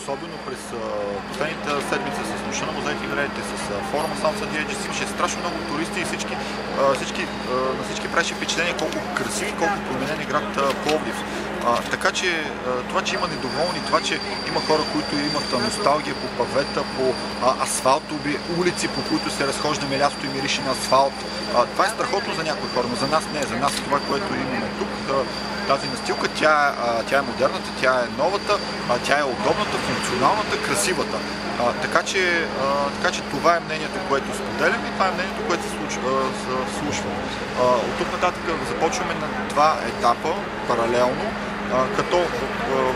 особено през последните седмици с Нощта на музеите и галериите, с форума Sound San Diego, имаше страшно много туристи и на всички правеше впечатление колко красив и колко променен е град Пловдив. Така че това, че има недоволни, това, че има хора, които имат носталгия по павета, по асфалтови улици, по които се разхождаме лятото и мирише на асфалт, това е страхотно за някои хора, но за нас не е. За нас това, което имаме тук, тази настилка, тя е модерната, тя е новата, тя е удобната, функционалната, красивата. Така че това е мнението, което споделям, и това е мнението, което се случва. От тук нататък започваме на два етапа паралелно, като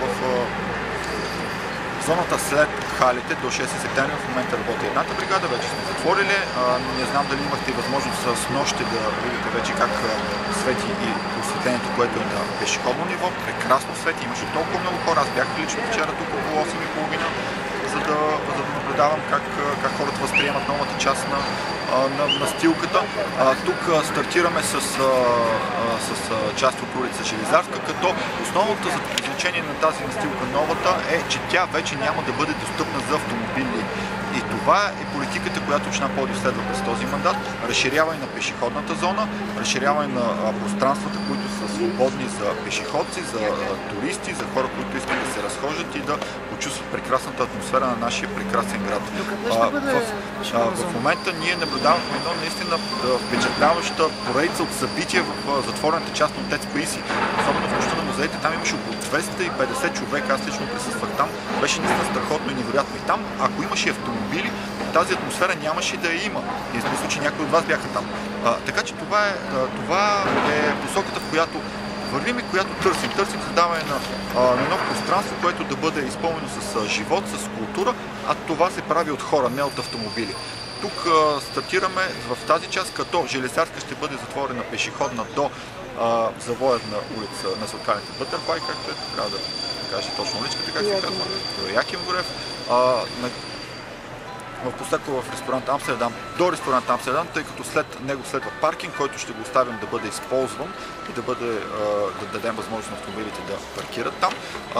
в зоната след халите до 6 септември в момента работи едната бригада, вече сме затворили. Не знам дали имахте възможност с нощи да видите вече как свети и осветлението, което е на пешеходно ниво. Прекрасно свети, имаше толкова много хора. Аз бях лично вчера тук около 8:30, за да наблюдавам как хората възприемат новата част на настилката. Тук стартираме с част от улица Железарска, като основното значение на тази настилка, новата, е, че тя вече няма да бъде достъпна за автомобили. И това е политиката, която община Пловдив следва през този мандат. Разширяване на пешеходната зона, разширяване на пространствата, които са свободни за пешеходци, за туристи, за хора, които искат да се разхождат и да почувстват прекрасната атмосфера на нашия прекрасен град. В момента ние наблюдавахме едно наистина впечатляваща поредица от събития в затворената част на ТЕЦ Паисий. Особено в Нощта на музеите, там имаше около 250 човека, аз лично присъствах там. Беше наистина страхотно и невероятно. И там, ако имаше автомобили, тази атмосфера нямаше да я има. И в смисъл, че някои от вас бяха там. Така че това е посоката, в която вървим и която търсим. Търсим създаване на едно пространство, което да бъде изпълнено с живот, с култура, а това се прави от хора, не от автомобили. Тук стартираме в тази част, като Железарска ще бъде затворена пешеходна до завоят на улица на Сладкалните Бътърфлай, както е, трябва да кажа точно уличката, как се казва, до Яким Горев. В посока в ресторант Амстердам, до ресторант Амстердам, тъй като след него следва паркинг, който ще го оставим да бъде използван и да дадем възможност на автомобилите да паркират там.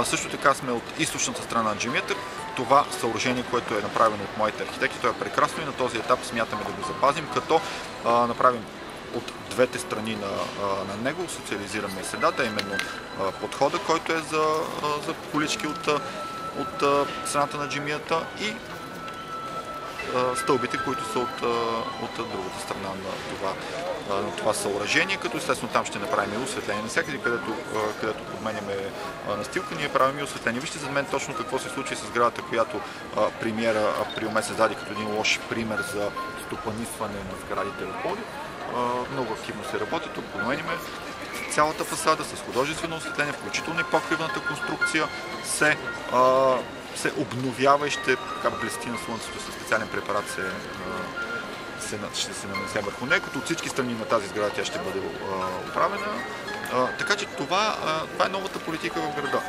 Също така сме от източната страна на джамията. Това съоръжение, което е направено от моите архитекти, то е прекрасно и на този етап смятаме да го запазим, като направим от двете страни на него, социализираме средата, именно подхода, който е за колички от страната на джамията, и стълбите, които са от другата страна на това съоръжение, като естествено там ще направим и осветление. Навсякъде, където подменяме настилка, ние правим и осветление. Вижте за мен точно какво се случи с сградата, която премиера април месец даде като един лош пример за стопанисване на сградите в Пловдив. Много активно се работи, тук променяме цялата фасада с художествено осветление, включително и покривната конструкция се обновява и ще блести на слънцето със специален препарат ще се нанесе върху нея, като от всички страни на тази сграда тя ще бъде оправена. Така че това е новата политика в града.